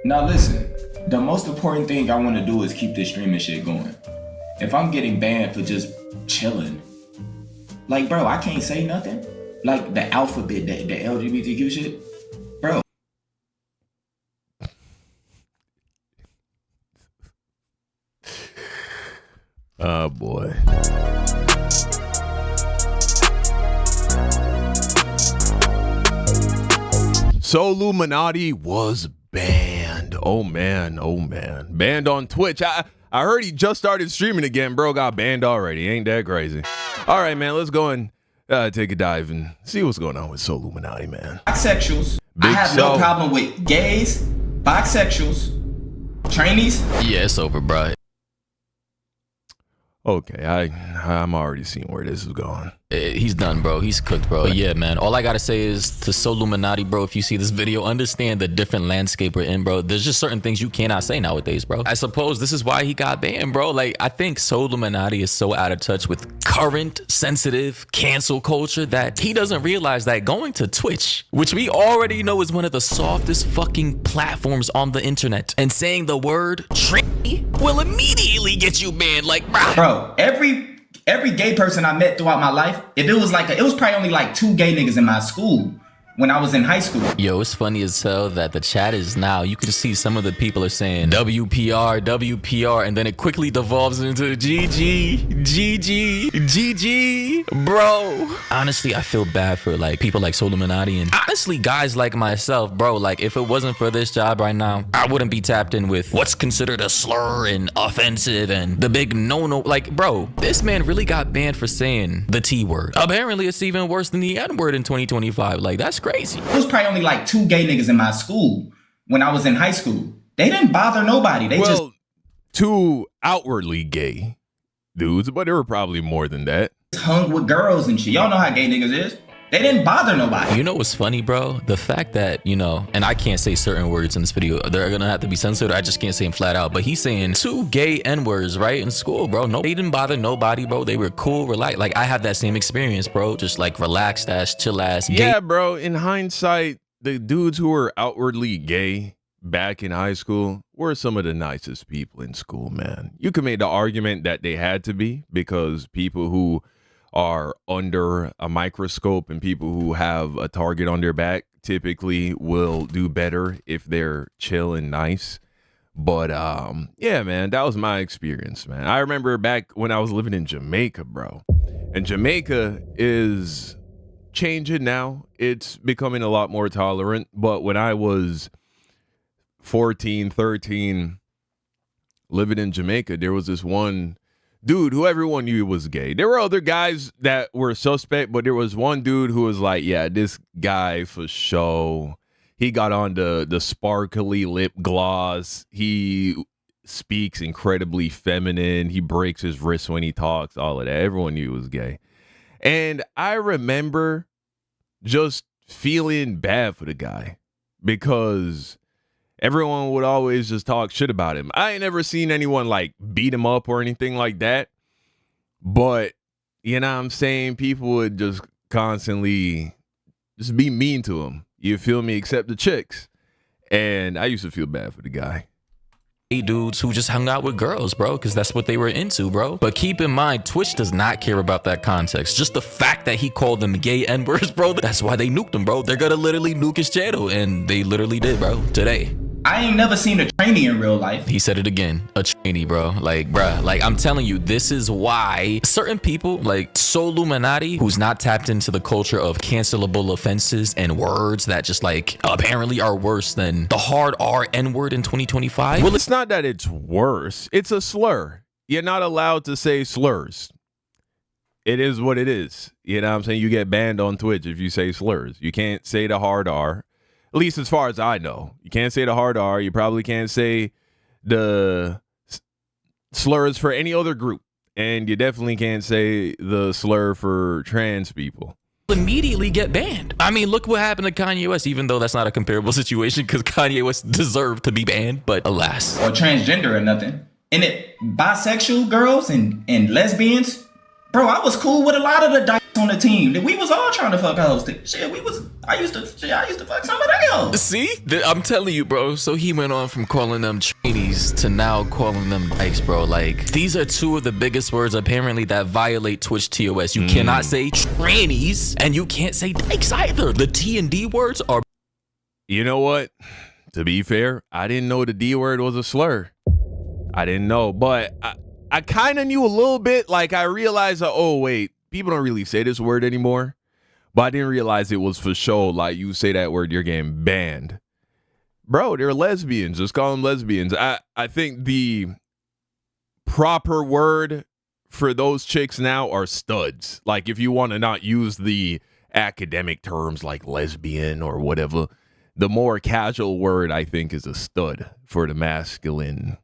Now listen, the most important thing I want to do is keep this streaming shit going. If I'm getting banned for just chilling, like bro, I can't say nothing. Like the alphabet, the LGBTQ shit, bro. Oh boy. Solluminati was banned. Oh man, oh man. Banned on Twitch. I heard he just started streaming again. Bro got banned already. Ain't that crazy? All right, man. Let's go and take a dive and see what's going on with Solluminati, man. Bisexuals. I have no problem with gays, bisexuals, trainees. Yeah, it's over, bro. Okay, I'm already seeing where this is going. He's done, bro. He's cooked, bro. But yeah, man. All I gotta say is to Solluminati, bro, if you see this video, understand the different landscape we're in, bro. There's just certain things you cannot say nowadays, bro. I suppose this is why he got banned, bro. Like, I think Solluminati is so out of touch with current, sensitive, cancel culture that he doesn't realize that going to Twitch, which we already know is one of the softest fucking platforms on the internet, and saying the word tranny will immediately get you banned. Like, bro, every gay person I met throughout my life, if it was like, it was probably only like 2 gay niggas in my school when I was in high school. Yo, it's funny as hell that the chat is now, you can see some of the people are saying WPR, WPR, and then it quickly devolves into GG, GG, GG, bro. Honestly, I feel bad for like people like Solluminati and honestly guys like myself, bro. Like if it wasn't for this job right now, I wouldn't be tapped in with what's considered a slur and offensive and the big no-no. Like, bro, this man really got banned for saying the T word. Apparently, it's even worse than the N word in 2025. Like, that's crazy. It was probably only like 2 gay niggas in my school when I was in high school. They didn't bother nobody. They just 2 outwardly gay dudes, but there were probably more than that. Hung with girls and shit. Y'all know how gay niggas is. They didn't bother nobody. You know what's funny, bro? The fact that, you know, and I can't say certain words in this video. They're gonna have to be censored. I just can't say them flat out. But he's saying 2 gay N-words, right, in school, bro. No, they didn't bother nobody, bro. They were cool, relaxed. Like, I have that same experience, bro. Just like relaxed ass, chill ass. Gay. Yeah, bro. In hindsight, the dudes who were outwardly gay back in high school were some of the nicest people in school, man. You could make the argument that they had to be because people who are under a microscope and people who have a target on their back typically will do better if they're chill and nice. But yeah, man, that was my experience, man. I remember back when I was living in Jamaica, bro. And Jamaica is changing now. It's becoming a lot more tolerant. But when I was 14, 13, living in Jamaica, there was this one dude who everyone knew was gay. There were other guys that were suspect, but there was one dude who was like, yeah, this guy for sure. He got on the sparkly lip gloss. He speaks incredibly feminine. He breaks his wrist when he talks, all of that. Everyone knew he was gay. And I remember just feeling bad for the guy because everyone would always just talk shit about him. I ain't never seen anyone like beat him up or anything like that. But, you know what I'm saying? People would just constantly just be mean to him. You feel me? Except the chicks. And I used to feel bad for the guy. Dudes who just hung out with girls, bro, because that's what they were into, bro. But keep in mind, Twitch does not care about that context. Just the fact that he called them gay N-words, bro, that's why they nuked him, bro. They're gonna literally nuke his channel, and they literally did, bro, today. I ain't never seen a trainee in real life. He said it again, a trainee, bro. Like, bruh, like, I'm telling you, this is why certain people, like Solluminati, who's not tapped into the culture of cancelable offenses and words that just, like, apparently are worse than the hard R N-word in 2025. Well, it's not that it's worse. It's a slur. You're not allowed to say slurs. It is what it is. You know what I'm saying? You get banned on Twitch if you say slurs. You can't say the hard R. At least as far as I know. You can't say the hard R. You probably can't say the slurs for any other group. And you definitely can't say the slur for trans people. Immediately get banned. I mean, look what happened to Kanye West, even though that's not a comparable situation because Kanye West deserved to be banned, but alas. Or transgender or nothing. And it bisexual girls and lesbians, Bro, I was cool with a lot of the dykes on the team. We was all trying to fuck hoes. Shit, I used to fuck some of them hoes. See? I'm telling you, bro. So he went on from calling them trainees to now calling them dykes, bro. Like, these are two of the biggest words apparently that violate Twitch TOS. You cannot say trannies and you can't say dykes either. The T and D words are... You know what? To be fair, I didn't know the D word was a slur. I didn't know, but I kind of knew a little bit. Like, I realized that, oh, wait, people don't really say this word anymore. But I didn't realize it was for sure. Like, you say that word, you're getting banned. Bro, they're lesbians. Just call them lesbians. I think the proper word for those chicks now are studs. Like, if you want to not use the academic terms like lesbian or whatever, the more casual word, I think, is a stud for the masculine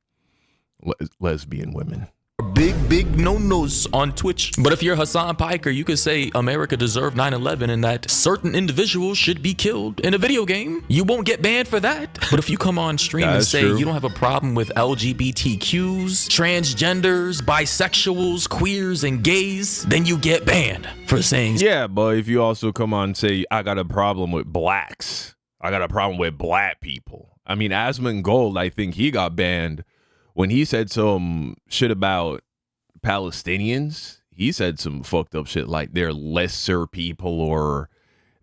lesbian women. Big no-nos on Twitch. But if you're Hassan Piker, you could say America deserved 9/11 and that certain individuals should be killed in a video game. You won't get banned for that. But if you come on stream and say you don't have a problem with LGBTQs, transgenders, bisexuals, queers, and gays, then you get banned for saying... Yeah, but if you also come on and say, I got a problem with blacks, I got a problem with black people. I mean, Asmund Gold, I think he got banned when he said some shit about Palestinians. He said some fucked up shit like they're lesser people or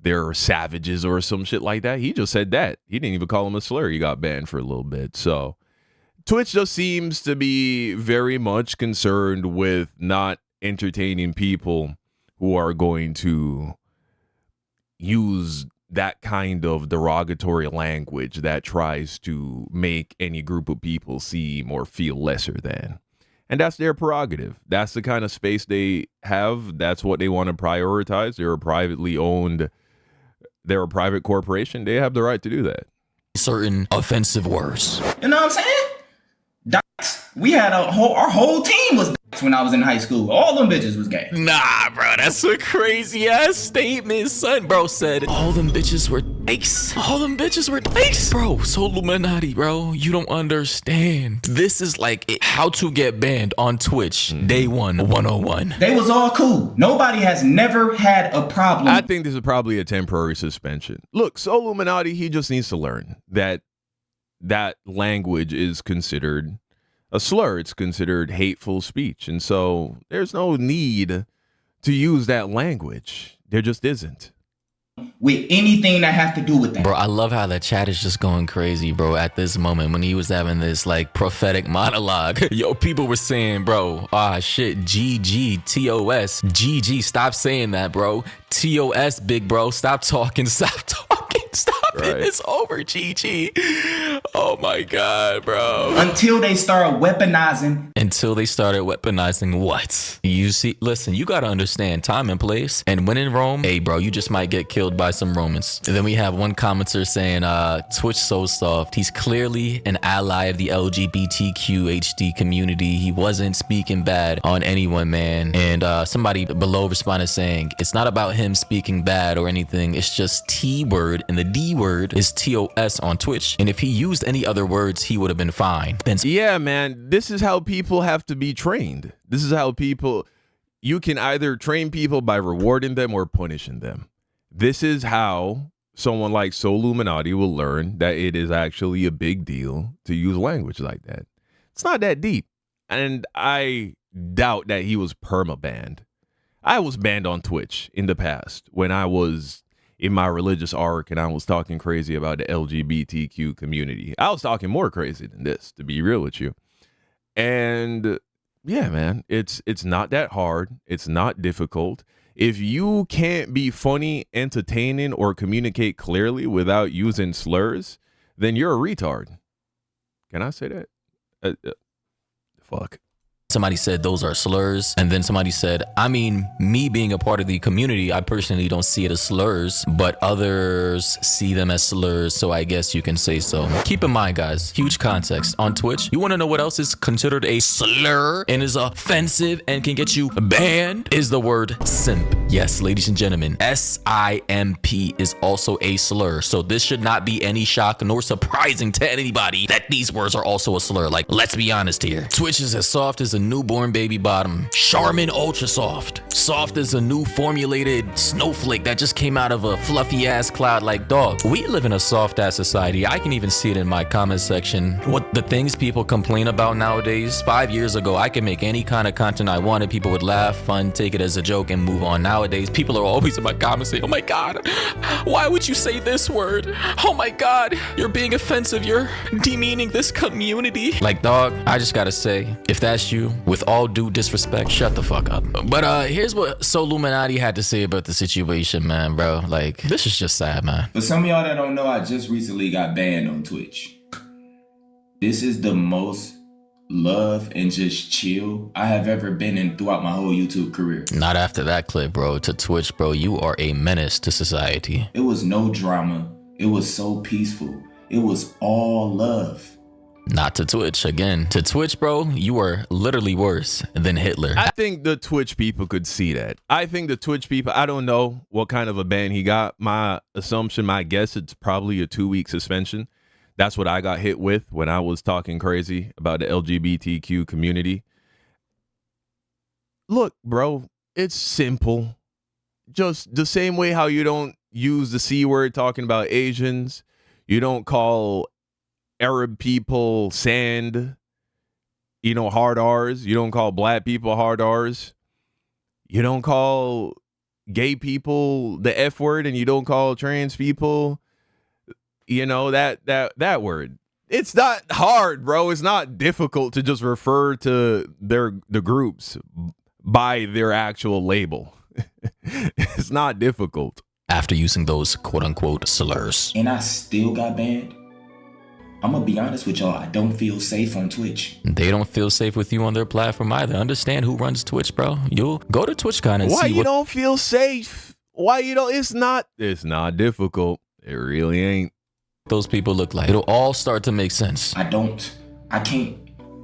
they're savages or some shit like that. He just said that. He didn't even call him a slur. He got banned for a little bit. So Twitch just seems to be very much concerned with not entertaining people who are going to use that kind of derogatory language that tries to make any group of people seem or feel lesser than. And that's their prerogative. That's the kind of space they have. That's what they want to prioritize. They're a privately owned, they're a private corporation. They have the right to do that. Certain offensive words. You know what I'm saying? Dykes. We had our whole team was dykes when I was in high school. All them bitches was gay. Nah, bro, that's a crazy ass statement, son. Bro said all them bitches were dykes. All them bitches were dykes. Bro, Solluminati, bro, you don't understand. This is like how to get banned on Twitch. Day 101. They was all cool. Nobody has never had a problem. I think this is probably a temporary suspension. Look, Solluminati, he just needs to learn that that language is considered a slur. It's considered hateful speech. And so there's no need to use that language. There just isn't. With anything that has to do with that. Bro, I love how the chat is just going crazy, bro, at this moment when he was having this like prophetic monologue. Yo, people were saying, bro, shit, GG, TOS, GG, stop saying that, bro. TOS, big bro, stop talking, stop it, it's over, GG. Oh my God, bro. Until they start weaponizing. Until they started weaponizing what? You see, listen, you gotta understand time and place. And when in Rome, hey bro, you just might get killed by some Romans. And then we have one commenter saying, Twitch so soft. He's clearly an ally of the LGBTQ HD community. He wasn't speaking bad on anyone, man. And somebody below responded saying, it's not about him speaking bad or anything. It's just T word, and the D word is TOS on Twitch. And if he used any other words, he would have been fine. Yeah, man, this is how people have to be trained. This is how you can either train people by rewarding them or punishing them. This is how someone like Solluminati will learn that it is actually a big deal to use language like that. It's not that deep. And I doubt that he was perma-banned. I was banned on Twitch in the past when I was in my religious arc and I was talking crazy about the LGBTQ community. I was talking more crazy than this, to be real with you. And yeah, man, it's not that hard. It's not difficult. If you can't be funny, entertaining, or communicate clearly without using slurs, then you're a retard. Can I say that? Fuck. Somebody said those are slurs, and then somebody said, I mean, me being a part of the community, I personally don't see it as slurs, but others see them as slurs, so I guess you can say so. Keep in mind, guys, huge context. On Twitch, you want to know what else is considered a slur and is offensive and can get you banned? Is the word simp. Yes, ladies and gentlemen, SIMP is also a slur. So this should not be any shock nor surprising to anybody that these words are also a slur. Like, let's be honest here. Twitch is as soft as a newborn baby bottom. Charmin Ultra Soft. Soft as a new formulated snowflake that just came out of a fluffy ass cloud. Like, dog, we live in a soft ass society. I can even see it in my comment section. What the things people complain about nowadays. 5 years ago, I could make any kind of content I wanted. People would laugh, fun, take it as a joke, and move on. Nowadays, people are always in my comments saying, oh my God, why would you say this word? Oh my God, you're being offensive. You're demeaning this community. Like, dog, I just gotta say, if that's you, with all due disrespect, shut the fuck up. But here's what Solluminati had to say about the situation, man, bro. Like, this is just sad, man. For some of y'all that don't know, I just recently got banned on Twitch. This is the most love and just chill I have ever been in throughout my whole YouTube career. Not after that clip, bro. To Twitch, bro, you are a menace to society. It was no drama. It was so peaceful. It was all love. Not to Twitch. Again, to Twitch, bro, you are literally worse than Hitler. I think the Twitch people could see that. I think the Twitch people, I don't know what kind of a ban he got. My assumption, my guess, it's probably a 2-week suspension. That's what I got hit with when I was talking crazy about the LGBTQ community. Look, bro, it's simple. Just the same way how you don't use the C word talking about Asians. You don't call Arab people sand, hard R's. You don't call black people hard R's. You don't call gay people the F word, and you don't call trans people that word. It's not hard, bro. It's not difficult to just refer to the groups by their actual label. It's not difficult. After using those quote unquote slurs. And I still got banned. I'm gonna be honest with y'all, I don't feel safe on Twitch. They don't feel safe with you on their platform either. Understand who runs Twitch, bro. You'll go to TwitchCon and see why you don't feel safe. Why you don't? It's not difficult. It really ain't. Those people look like. It'll all start to make sense. I can't.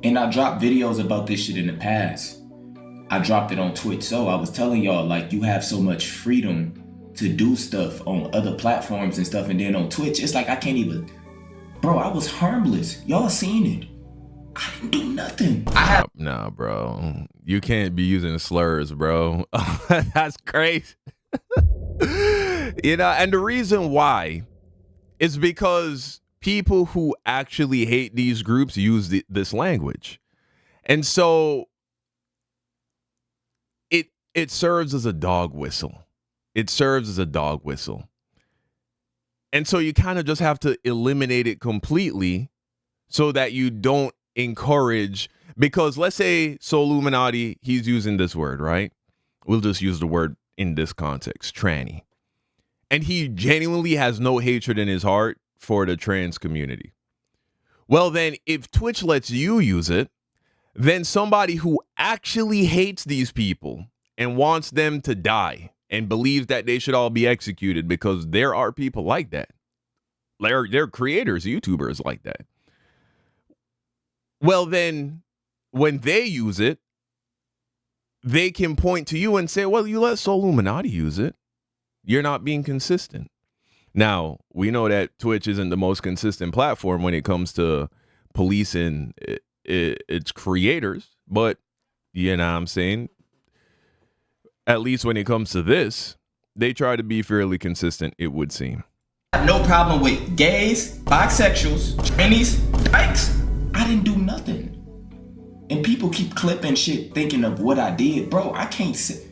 And I dropped videos about this shit in the past. I dropped it on Twitch. So I was telling y'all, like, you have so much freedom to do stuff on other platforms and stuff. And then on Twitch, it's like I can't even. Bro, I was harmless. Y'all seen it. I didn't do nothing. Nah, bro. You can't be using slurs, bro. That's crazy. And the reason why is because people who actually hate these groups use this language. And so it serves as a dog whistle. It serves as a dog whistle. And so you kind of just have to eliminate it completely so that you don't encourage, because let's say Solluminati, he's using this word, right? We'll just use the word in this context, tranny. And he genuinely has no hatred in his heart for the trans community. Well, then if Twitch lets you use it, then somebody who actually hates these people and wants them to die and believes that they should all be executed, because there are people like that. They're creators, YouTubers like that. Well, then when they use it, they can point to you and say, well, you let Solluminati use it. You're not being consistent. Now, we know that Twitch isn't the most consistent platform when it comes to policing its creators, but you know what I'm saying? At least when it comes to this, they try to be fairly consistent, it would seem. No problem with gays, bisexuals, trannies, dykes. I didn't do nothing. And people keep clipping shit thinking of what I did. Bro, I can't say.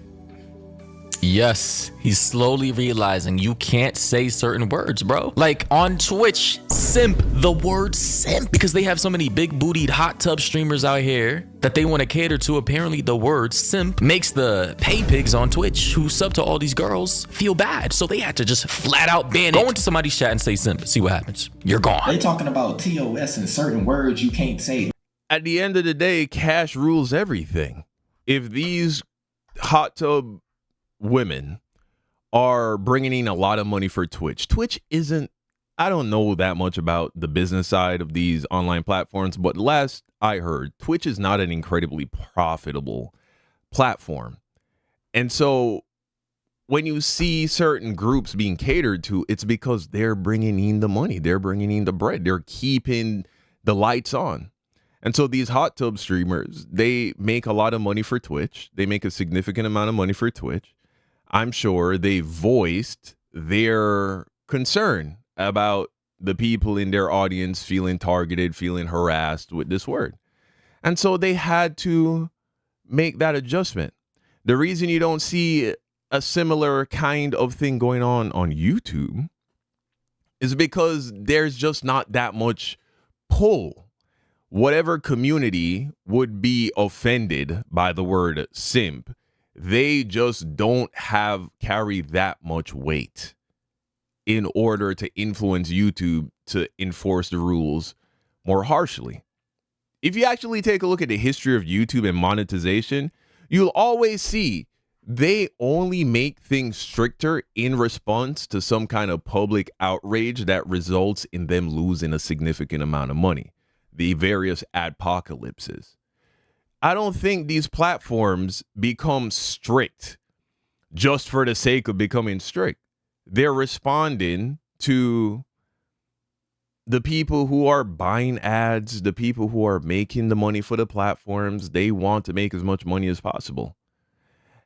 Yes, he's slowly realizing you can't say certain words, bro. Like on Twitch, simp, the word simp, because they have so many big bootied hot tub streamers out here that they want to cater to. Apparently the word simp makes the pay pigs on Twitch who sub to all these girls feel bad. So they had to just flat out ban it. Go into somebody's chat and say simp, see what happens. You're gone. They talking about TOS and certain words you can't say. At the end of the day, cash rules everything. If these hot tub women are bringing in a lot of money for Twitch. Twitch isn't, I don't know that much about the business side of these online platforms, but last I heard, Twitch is not an incredibly profitable platform. And so when you see certain groups being catered to, it's because they're bringing in the money, they're bringing in the bread, they're keeping the lights on. And so these hot tub streamers, they make a lot of money for Twitch. They make a significant amount of money for Twitch. I'm sure they voiced their concern about the people in their audience feeling targeted, feeling harassed with this word. And so they had to make that adjustment. The reason you don't see a similar kind of thing going on YouTube is because there's just not that much pull. Whatever community would be offended by the word simp, they just don't carry that much weight in order to influence YouTube to enforce the rules more harshly. If you actually take a look at the history of YouTube and monetization, you'll always see they only make things stricter in response to some kind of public outrage that results in them losing a significant amount of money. The various adpocalypses. I don't think these platforms become strict just for the sake of becoming strict. They're responding to the people who are buying ads, the people who are making the money for the platforms. They want to make as much money as possible.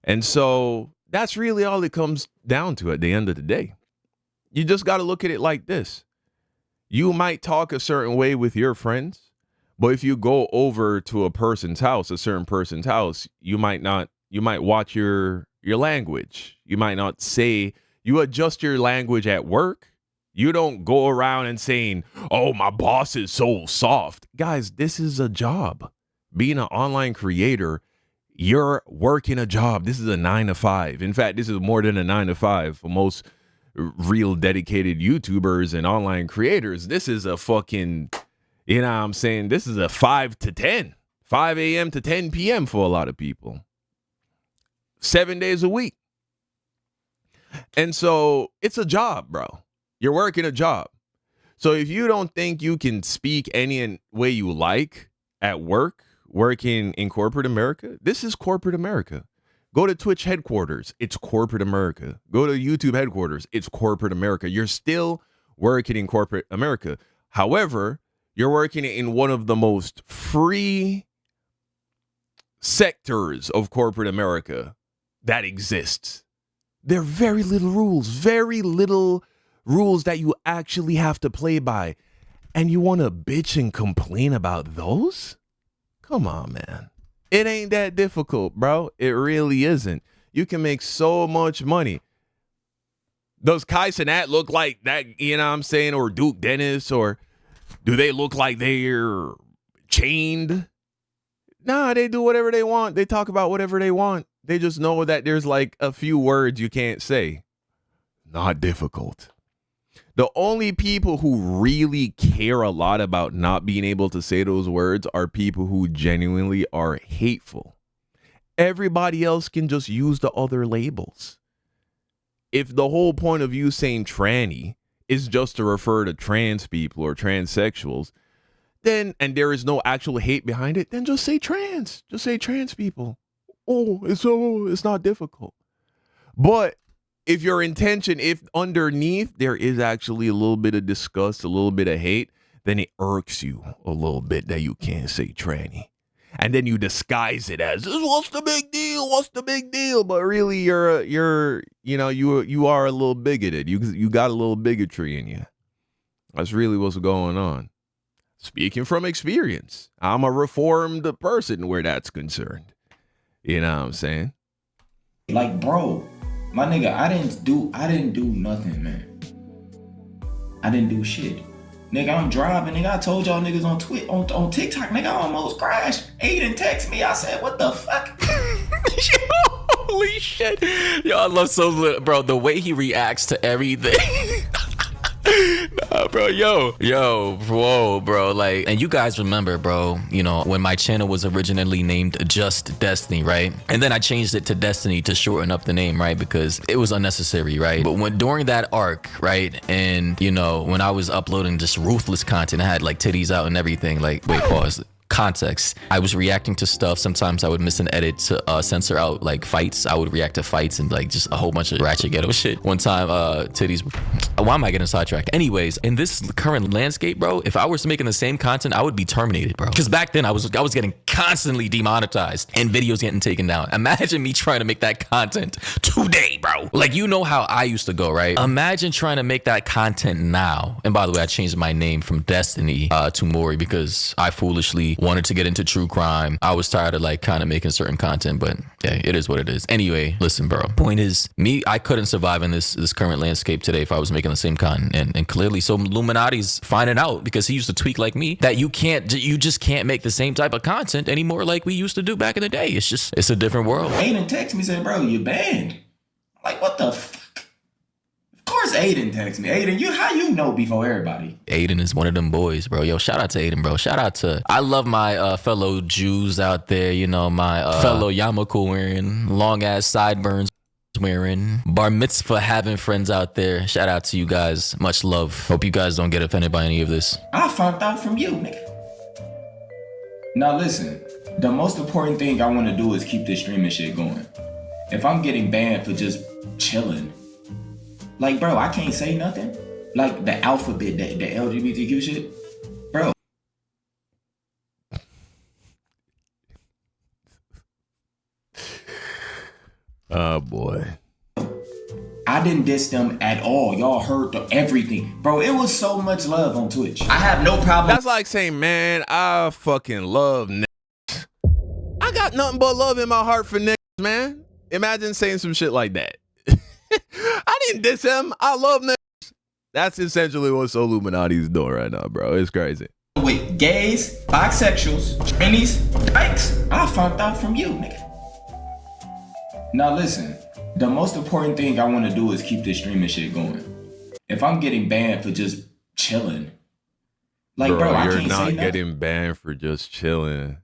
And so that's really all it comes down to at the end of the day. You just got to look at it like this. You might talk a certain way with your friends, but if you go over to a certain person's house, you might watch your language. You might not say, you adjust your language at work. You don't go around and saying, oh, my boss is so soft. Guys, this is a job. Being an online creator, you're working a job. This is a 9-to-5. In fact, this is more than a 9-to-5 for most real dedicated YouTubers and online creators. This is a fucking, you know what I'm saying? This is a 5 to 10, 5 a.m. to 10 p.m. for a lot of people. 7 days a week. And so it's a job, bro. You're working a job. So if you don't think you can speak any way you like at work, working in corporate America, this is corporate America. Go to Twitch headquarters, it's corporate America. Go to YouTube headquarters, it's corporate America. You're still working in corporate America. However, you're working in one of the most free sectors of corporate America that exists. There are very little rules that you actually have to play by. And you want to bitch and complain about those? Come on, man. It ain't that difficult, bro. It really isn't. You can make so much money. Does Kai Cenat look like that, you know what I'm saying, or Duke Dennis, or do they look like they're chained? Nah, they do whatever they want. They talk about whatever they want. They just know that there's like a few words you can't say. Not difficult. The only people who really care a lot about not being able to say those words are people who genuinely are hateful. Everybody else can just use the other labels. If the whole point of you saying tranny is just to refer to trans people or transsexuals, then, and there is no actual hate behind it, then just say trans. Just say trans people. It's not difficult. But if your intention, if underneath there is actually a little bit of disgust, a little bit of hate, then it irks you a little bit that you can't say tranny. And then you disguise it as, what's the big deal? What's the big deal? But really you are a little bigoted. You got a little bigotry in you. That's really what's going on. Speaking from experience, I'm a reformed person where that's concerned. You know what I'm saying? Like, bro, my nigga, I didn't do nothing, man. I didn't do shit. Nigga, I'm driving, nigga. I told y'all niggas on TikTok, nigga, I almost crashed. Aiden texted me. I said, what the fuck? Holy shit. Yo, I love Solluminati, bro, the way he reacts to everything. Nah, bro, whoa, bro, like, and you guys remember, bro, you know, when my channel was originally named Just Destiny, right? And then I changed it to Destiny to shorten up the name, right? Because it was unnecessary, right? But during that arc, right, and, you know, when I was uploading just ruthless content, I had like titties out and everything, like, wait, pause. context. I was reacting to stuff. Sometimes I would miss an edit to censor out like fights. I would react to fights and like just a whole bunch of ratchet ghetto shit. One time, titties. Why am I getting sidetracked? Anyways, in this current landscape, bro, if I was making the same content, I would be terminated, bro. Because back then I was getting constantly demonetized and videos getting taken down. Imagine me trying to make that content today, bro. Like, you know how I used to go, right? Imagine trying to make that content now. And by the way, I changed my name from Destiny to Maury because I foolishly wanted to get into true crime. I was tired of like kind of making certain content, but yeah, it is what it is. Anyway, listen, bro. Point is, I couldn't survive in this current landscape today if I was making the same content. And clearly, Solluminati's finding out because he used to tweak like me that you just can't make the same type of content anymore like we used to do back in the day. It's a different world. Aiden texted me, said, bro, you banned. Like, what the fuck? Of course Aiden texted me. Aiden, how you know before everybody? Aiden is one of them boys, bro. Yo, shout out to Aiden, bro. Shout out to, I love my fellow Jews out there, you know, my fellow yarmulke wearing, long ass sideburns wearing, bar mitzvah having friends out there. Shout out to you guys. Much love. Hope you guys don't get offended by any of this. I found out from you, nigga. Now listen, the most important thing I want to do is keep this streaming shit going. If I'm getting banned for just chilling, like, bro, I can't say nothing. Like the alphabet, the LGBTQ shit, bro. Oh boy. I didn't diss them at all. Y'all heard everything. Bro, it was so much love on Twitch. I have no problem. That's like saying, man, I fucking love niggas. I got nothing but love in my heart for niggas, man. Imagine saying some shit like that. I didn't diss them. I love niggas. That's essentially what Solluminati's doing right now, bro. It's crazy. With gays, bisexuals, trannies, dykes, I found out from you, nigga. Now listen, the most important thing I want to do is keep this streaming shit going. If I'm getting banned for just chilling, like, bro, I you're can't say not nothing. getting banned for just chilling.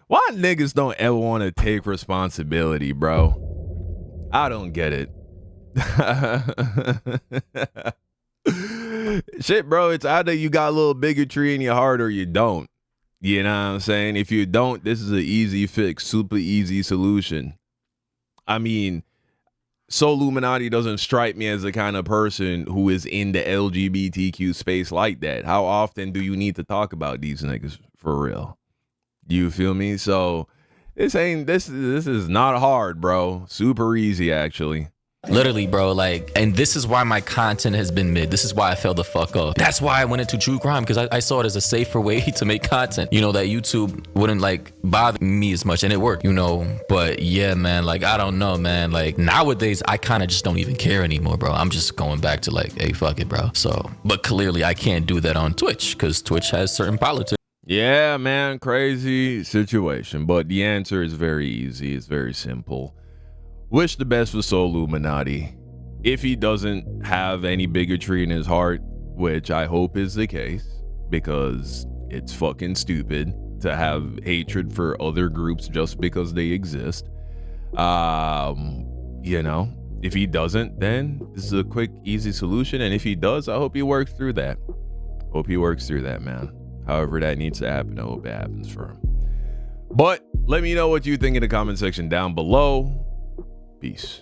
Why niggas don't ever want to take responsibility, bro? I don't get it. Shit, bro, it's either you got a little bigotry in your heart or you don't. You know what I'm saying? If you don't, this is an easy fix, super easy solution. I mean, Solluminati doesn't strike me as the kind of person who is in the LGBTQ space like that. How often do you need to talk about these niggas for real? You feel me? So this is not hard, bro. Super easy, actually. Literally, bro, like, and this is why my content has been mid. This is why I fell the fuck off. That's why I went into true crime, because I saw it as a safer way to make content. You know, that YouTube wouldn't like bother me as much, and it worked, you know. But yeah, man, like, I don't know, man. Like, nowadays, I kind of just don't even care anymore, bro. I'm just going back to like, hey, fuck it, bro. So, but clearly I can't do that on Twitch, because Twitch has certain politics. Yeah, man, crazy situation. But the answer is very easy. It's very simple. Wish the best for Solluminati. If he doesn't have any bigotry in his heart, which I hope is the case, because it's fucking stupid to have hatred for other groups just because they exist. You know, if he doesn't, then this is a quick, easy solution. And if he does, I hope he works through that. Hope he works through that, man. However that needs to happen, I hope it happens for him. But let me know what you think in the comment section down below. Peace.